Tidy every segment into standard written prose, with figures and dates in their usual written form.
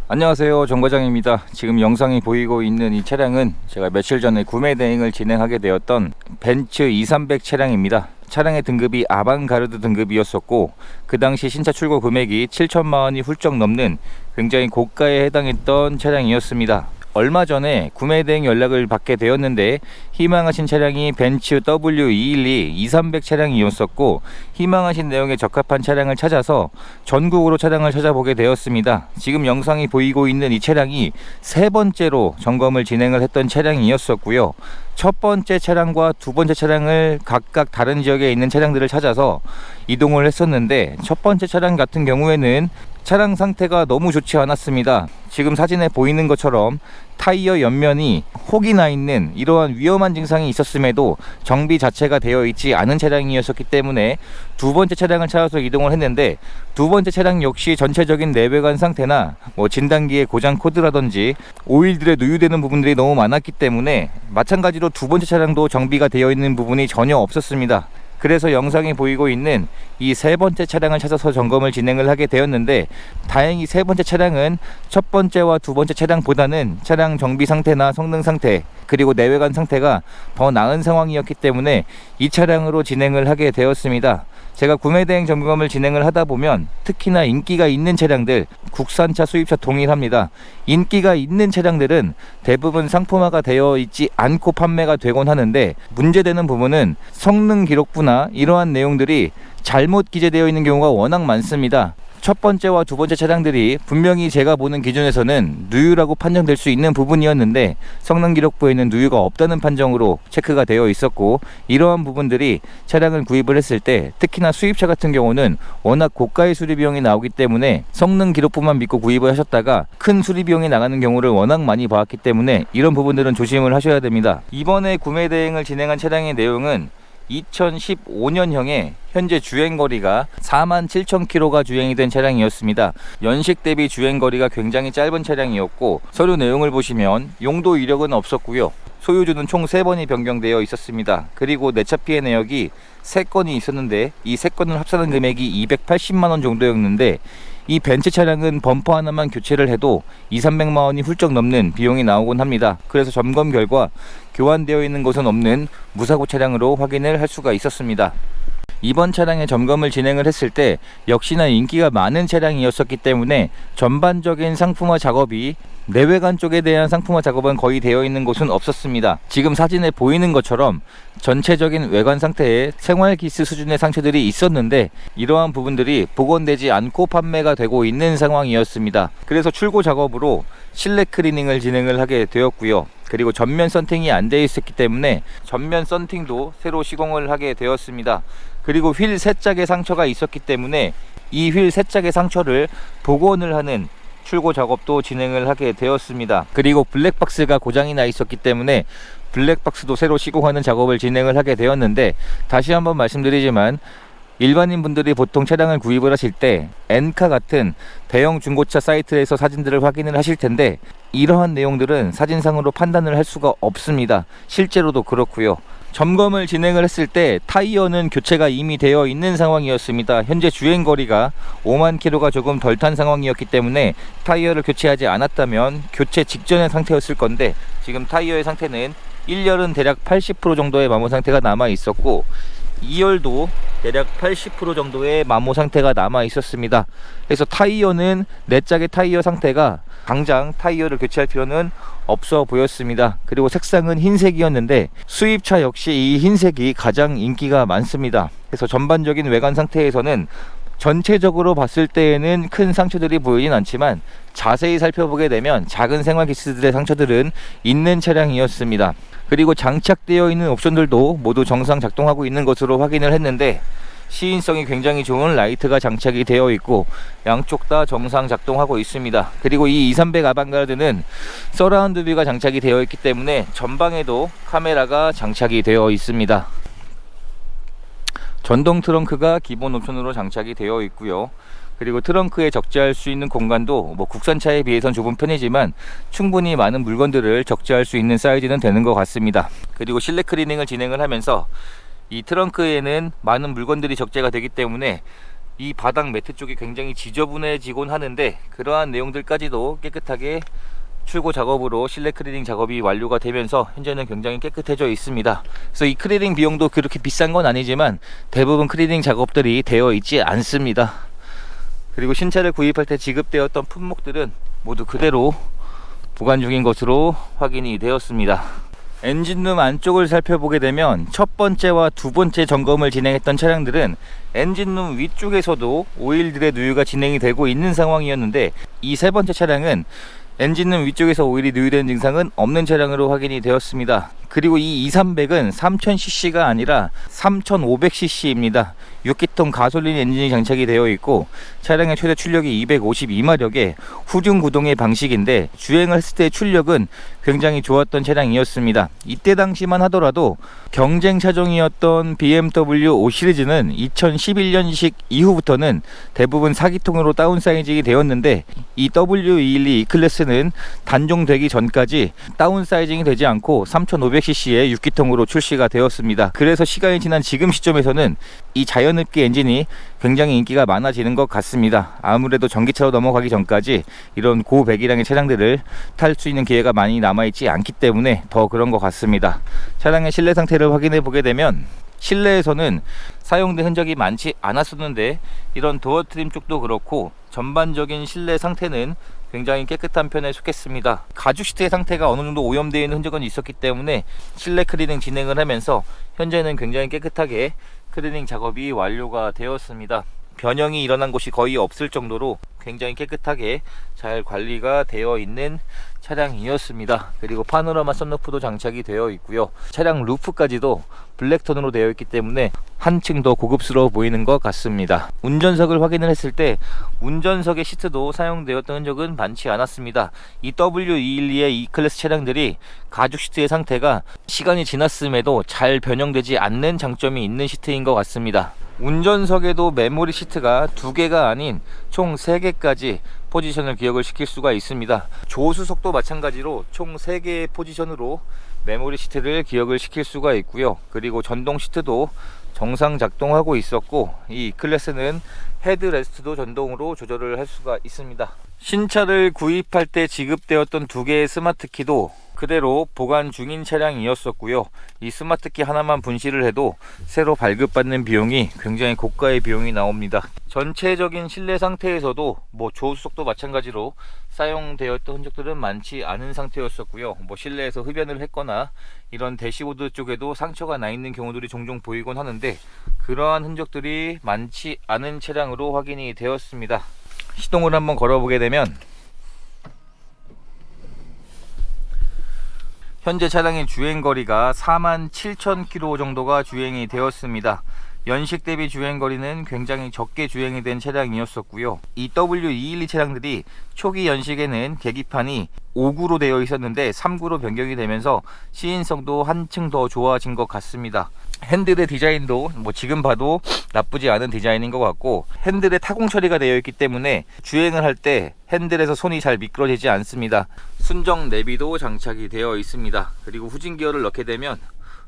안녕하세요, 정과장입니다. 지금 영상이 보이고 있는 이 차량은 제가 며칠 전에 구매 대행을 진행하게 되었던 벤츠 2300 차량입니다. 차량의 등급이 아방가르드 등급이었었고 그 당시 신차 출고 금액이 7천만 원이 훌쩍 넘는 굉장히 고가에 해당했던 차량이었습니다. 얼마 전에 구매 대행 연락을 받게 되었는데 희망하신 차량이 벤츠 W212 2300 차량이었었고 희망하신 내용에 적합한 차량을 찾아서 전국으로 차량을 찾아보게 되었습니다. 지금 영상이 보이고 있는 이 차량이 세 번째로 점검을 진행을 했던 차량이었었고요. 첫 번째 차량과 두 번째 차량을 각각 다른 지역에 있는 차량들을 찾아서 이동을 했었는데 첫 번째 차량 같은 경우에는 차량 상태가 너무 좋지 않았습니다. 지금 사진에 보이는 것처럼 타이어 옆면이 혹이 나 있는 이러한 위험한 증상이 있었음에도 정비 자체가 되어 있지 않은 차량이었기 때문에 두 번째 차량을 찾아서 이동을 했는데 두 번째 차량 역시 전체적인 내외관 상태나 진단기의 고장 코드라든지 오일들에 누유되는 부분들이 너무 많았기 때문에 마찬가지로 두 번째 차량도 정비가 되어 있는 부분이 전혀 없었습니다. 그래서 영상이 보이고 있는 이 세 번째 차량을 찾아서 점검을 진행을 하게 되었는데 다행히 세 번째 차량은 첫 번째와 두 번째 차량보다는 차량 정비 상태나 성능 상태 그리고 내외관 상태가 더 나은 상황이었기 때문에 이 차량으로 진행을 하게 되었습니다. 제가 구매 대행 점검을 진행을 하다 보면 특히나 인기가 있는 차량들, 국산차, 수입차 동일합니다. 인기가 있는 차량들은 대부분 상품화가 되어 있지 않고 판매가 되곤 하는데 문제되는 부분은 성능 기록부나 이러한 내용들이 잘못 기재되어 있는 경우가 워낙 많습니다. 첫 번째와 두 번째 차량들이 분명히 제가 보는 기준에서는 누유라고 판정될 수 있는 부분이었는데 성능 기록부에는 누유가 없다는 판정으로 체크가 되어 있었고 이러한 부분들이 차량을 구입을 했을 때 특히나 수입차 같은 경우는 워낙 고가의 수리 비용이 나오기 때문에 성능 기록부만 믿고 구입을 하셨다가 큰 수리 비용이 나가는 경우를 워낙 많이 봤기 때문에 이런 부분들은 조심을 하셔야 됩니다. 이번에 구매 대행을 진행한 차량의 내용은 2015년형에 현재 주행거리가 47,000km가 주행이 된 차량이었습니다. 연식 대비 주행거리가 굉장히 짧은 차량이었고 서류 내용을 보시면 용도 이력은 없었고요. 소유주는 총 3번이 변경되어 있었습니다. 그리고 내차 피해 내역이 3건이 있었는데 이 3건을 합산한 금액이 280만원 정도였는데 이 벤츠 차량은 범퍼 하나만 교체를 해도 200~300만원이 훌쩍 넘는 비용이 나오곤 합니다. 그래서 점검 결과 교환되어 있는 것은 없는 무사고 차량으로 확인을 할 수가 있었습니다. 이번 차량의 점검을 진행을 했을 때 역시나 인기가 많은 차량이었기 때문에 전반적인 상품화 작업이 내외관 쪽에 대한 상품화 작업은 거의 되어 있는 곳은 없었습니다. 지금 사진에 보이는 것처럼 전체적인 외관 상태에 생활기스 수준의 상처들이 있었는데 이러한 부분들이 복원되지 않고 판매가 되고 있는 상황이었습니다. 그래서 출고 작업으로 실내 클리닝을 진행을 하게 되었고요. 그리고 전면 썬팅이 안 되어 있었기 때문에 전면 썬팅도 새로 시공을 하게 되었습니다. 그리고 휠 3짝의 상처가 있었기 때문에 이 휠 3짝의 상처를 복원을 하는 출고 작업도 진행을 하게 되었습니다. 그리고 블랙박스가 고장이 나 있었기 때문에 블랙박스도 새로 시공하는 작업을 진행을 하게 되었는데 다시 한번 말씀드리지만 일반인 분들이 보통 차량을 구입을 하실 때 엔카 같은 대형 중고차 사이트에서 사진들을 확인을 하실 텐데 이러한 내용들은 사진상으로 판단을 할 수가 없습니다. 실제로도 그렇고요. 점검을 진행을 했을 때 타이어는 교체가 이미 되어 있는 상황이었습니다. 현재 주행거리가 5만 킬로가 조금 덜 탄 상황이었기 때문에 타이어를 교체하지 않았다면 교체 직전의 상태였을 건데 지금 타이어의 상태는 1열은 대략 80% 정도의 마모 상태가 남아 있었고 2열도 대략 80% 정도의 마모 상태가 남아 있었습니다. 그래서 타이어는 4짝의 타이어 상태가 당장 타이어를 교체할 필요는 없어 보였습니다. 그리고 색상은 흰색이었는데 수입차 역시 이 흰색이 가장 인기가 많습니다. 그래서 전반적인 외관 상태에서는 전체적으로 봤을 때에는 큰 상처들이 보이진 않지만 자세히 살펴보게 되면 작은 생활기스들의 상처들은 있는 차량이었습니다. 그리고 장착되어 있는 옵션들도 모두 정상 작동하고 있는 것으로 확인을 했는데 시인성이 굉장히 좋은 라이트가 장착이 되어 있고 양쪽 다 정상 작동하고 있습니다. 그리고 이 2300 아방가르드는 서라운드 뷰가 장착이 되어 있기 때문에 전방에도 카메라가 장착이 되어 있습니다. 전동 트렁크가 기본 옵션으로 장착이 되어 있고요. 그리고 트렁크에 적재할 수 있는 공간도 국산차에 비해선 좁은 편이지만 충분히 많은 물건들을 적재할 수 있는 사이즈는 되는 것 같습니다. 그리고 실내 클리닝을 진행을 하면서 이 트렁크에는 많은 물건들이 적재가 되기 때문에 이 바닥 매트 쪽이 굉장히 지저분해지곤 하는데 그러한 내용들까지도 깨끗하게 출고 작업으로 실내 클리닝 작업이 완료가 되면서 현재는 굉장히 깨끗해져 있습니다. 그래서 이 클리닝 비용도 그렇게 비싼 건 아니지만 대부분 클리닝 작업들이 되어 있지 않습니다. 그리고 신차를 구입할 때 지급되었던 품목들은 모두 그대로 보관 중인 것으로 확인이 되었습니다. 엔진룸 안쪽을 살펴보게 되면 첫 번째와 두 번째 점검을 진행했던 차량들은 엔진룸 위쪽에서도 오일들의 누유가 진행이 되고 있는 상황이었는데, 이 세 번째 차량은 엔진룸 위쪽에서 오일이 누유되는 증상은 없는 차량으로 확인이 되었습니다. 그리고 이 2300은 3000cc가 아니라 3500cc입니다. 6기통 가솔린 엔진이 장착이 되어 있고 차량의 최대 출력이 252마력의 후륜 구동의 방식인데, 주행을 했을 때 출력은 굉장히 좋았던 차량이었습니다. 이때 당시만 하더라도 경쟁 차종이었던 BMW 5 시리즈는 2011년식 이후부터는 대부분 4기통으로 다운사이징이 되었는데, 이 W212 E클래스는 단종되기 전까지 다운사이징이 되지 않고 3500cc의 6기통으로 출시가 되었습니다. 그래서 시간이 지난 지금 시점에서는 이 자연흡기 엔진이 굉장히 인기가 많아지는 것 같습니다. 아무래도 전기차로 넘어가기 전까지 이런 고배기량의 차량들을 탈 수 있는 기회가 많이 남아있지 않기 때문에 더 그런 것 같습니다. 차량의 실내 상태를 확인해 보게 되면 실내에서는 사용된 흔적이 많지 않았었는데, 이런 도어 트림 쪽도 그렇고 전반적인 실내 상태는 굉장히 깨끗한 편에 속했습니다. 가죽 시트의 상태가 어느 정도 오염되어 있는 흔적은 있었기 때문에 실내 클리닝 진행을 하면서 현재는 굉장히 깨끗하게 클리닝 작업이 완료가 되었습니다. 변형이 일어난 곳이 거의 없을 정도로 굉장히 깨끗하게 잘 관리가 되어 있는 차량이었습니다. 그리고 파노라마 썬루프도 장착이 되어 있고요. 차량 루프까지도 블랙톤으로 되어 있기 때문에 한층 더 고급스러워 보이는 것 같습니다. 운전석을 확인을 했을 때 운전석의 시트도 사용되었던 흔적은 많지 않았습니다. 이 W212의 E클래스 차량들이 가죽 시트의 상태가 시간이 지났음에도 잘 변형되지 않는 장점이 있는 시트인 것 같습니다. 운전석에도 메모리 시트가 2개가 아닌 총 3개까지 포지션을 기억을 시킬 수가 있습니다. 조수석도 마찬가지로 총 3개의 포지션으로 메모리 시트를 기억을 시킬 수가 있고요. 그리고 전동 시트도 정상 작동하고 있었고, 이 E클래스는 헤드레스트도 전동으로 조절을 할 수가 있습니다. 신차를 구입할 때 지급되었던 2개의 스마트키도 그대로 보관 중인 차량이었었고요. 이 스마트키 하나만 분실을 해도 새로 발급받는 비용이 굉장히 고가의 비용이 나옵니다. 전체적인 실내 상태에서도 조수석도 마찬가지로 사용되었던 흔적들은 많지 않은 상태였었고요. 실내에서 흡연을 했거나 이런 대시보드 쪽에도 상처가 나 있는 경우들이 종종 보이곤 하는데, 그러한 흔적들이 많지 않은 차량으로 확인이 되었습니다. 시동을 한번 걸어보게 되면 현재 차량의 주행거리가 47,000km 정도가 주행이 되었습니다. 연식 대비 주행거리는 굉장히 적게 주행이 된 차량이었었고요. 이 W212 차량들이 초기 연식에는 계기판이 5구로 되어 있었는데 3구로 변경이 되면서 시인성도 한층 더 좋아진 것 같습니다. 핸들의 디자인도 지금 봐도 나쁘지 않은 디자인인 것 같고, 핸들에 타공 처리가 되어 있기 때문에 주행을 할 때 핸들에서 손이 잘 미끄러지지 않습니다. 순정 내비도 장착이 되어 있습니다. 그리고 후진 기어를 넣게 되면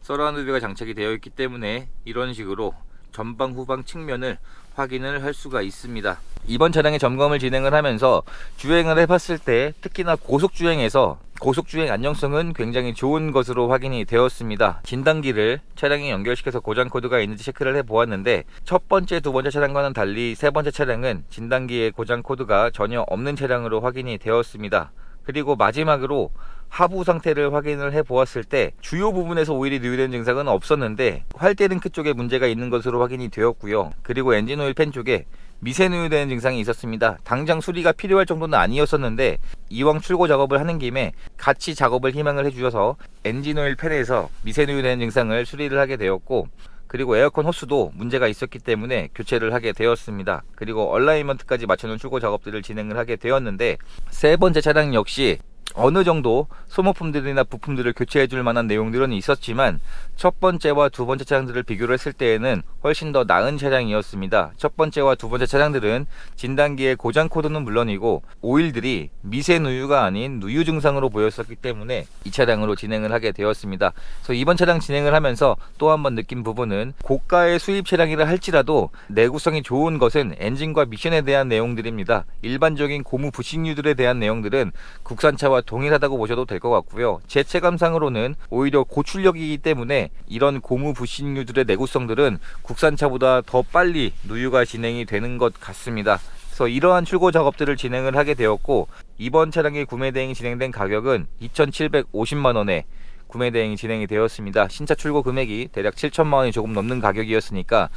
서라운드뷰가 장착이 되어 있기 때문에 이런 식으로 전방 후방 측면을 확인을 할 수가 있습니다. 이번 차량의 점검을 진행을 하면서 주행을 해봤을 때 특히나 고속주행에서 고속주행 안정성은 굉장히 좋은 것으로 확인이 되었습니다. 진단기를 차량에 연결시켜서 고장 코드가 있는지 체크를 해보았는데, 첫 번째, 두 번째 차량과는 달리 세 번째 차량은 진단기에 고장 코드가 전혀 없는 차량으로 확인이 되었습니다. 그리고 마지막으로 하부 상태를 확인을 해 보았을 때 주요 부분에서 오일이 누유된 증상은 없었는데 활대링크 쪽에 문제가 있는 것으로 확인이 되었고요. 그리고 엔진오일 팬 쪽에 미세 누유되는 증상이 있었습니다. 당장 수리가 필요할 정도는 아니었었는데 이왕 출고 작업을 하는 김에 같이 작업을 희망을 해주셔서 엔진오일 팬에서 미세 누유되는 증상을 수리를 하게 되었고, 그리고 에어컨 호스도 문제가 있었기 때문에 교체를 하게 되었습니다. 그리고 얼라이먼트까지 맞춰놓은 출고 작업들을 진행을 하게 되었는데, 세 번째 차량 역시 어느 정도 소모품들이나 부품들을 교체해 줄 만한 내용들은 있었지만 첫 번째와 두 번째 차량들을 비교를 했을 때에는 훨씬 더 나은 차량이었습니다. 첫 번째와 두 번째 차량들은 진단기의 고장 코드는 물론이고 오일들이 미세 누유가 아닌 누유 증상으로 보였었기 때문에 이 차량으로 진행을 하게 되었습니다. 그래서 이번 차량 진행을 하면서 또 한 번 느낀 부분은 고가의 수입 차량이라 할지라도 내구성이 좋은 것은 엔진과 미션에 대한 내용들입니다. 일반적인 고무 부식류들에 대한 내용들은 국산차와 동일하다고 보셔도 될 것 같고요. 제 체감상으로는 오히려 고출력이기 때문에 이런 고무 부식류들의 내구성들은 국산차보다 더 빨리 누유가 진행이 되는 것 같습니다. 그래서 이러한 출고 작업들을 진행을 하게 되었고, 이번 차량의 구매 대행이 진행된 가격은 2,750만원에 구매 대행이 진행이 되었습니다. 신차 출고 금액이 대략 7천만원이 조금 넘는 가격이었으니까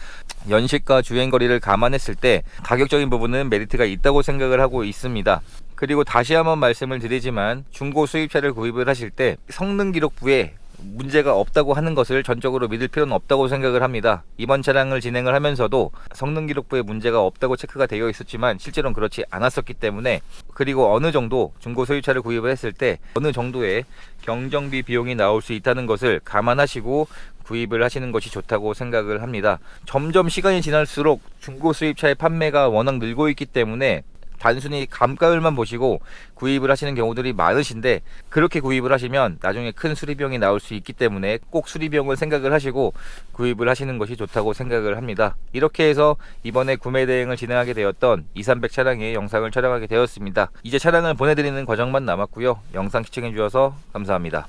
연식과 주행거리를 감안했을 때 가격적인 부분은 메리트가 있다고 생각을 하고 있습니다. 그리고 다시 한번 말씀을 드리지만 중고 수입차를 구입을 하실 때 성능 기록부에 문제가 없다고 하는 것을 전적으로 믿을 필요는 없다고 생각을 합니다. 이번 차량을 진행을 하면서도 성능 기록부에 문제가 없다고 체크가 되어 있었지만 실제로는 그렇지 않았었기 때문에, 그리고 어느 정도 중고 소유차를 구입을 했을 때 어느 정도의 경정비 비용이 나올 수 있다는 것을 감안하시고 구입을 하시는 것이 좋다고 생각을 합니다. 점점 시간이 지날수록 중고 수입차의 판매가 워낙 늘고 있기 때문에 단순히 감가율만 보시고 구입을 하시는 경우들이 많으신데, 그렇게 구입을 하시면 나중에 큰 수리비용이 나올 수 있기 때문에 꼭 수리비용을 생각을 하시고 구입을 하시는 것이 좋다고 생각을 합니다. 이렇게 해서 이번에 구매 대행을 진행하게 되었던 2300 차량의 영상을 촬영하게 되었습니다. 이제 차량을 보내드리는 과정만 남았고요. 영상 시청해 주셔서 감사합니다.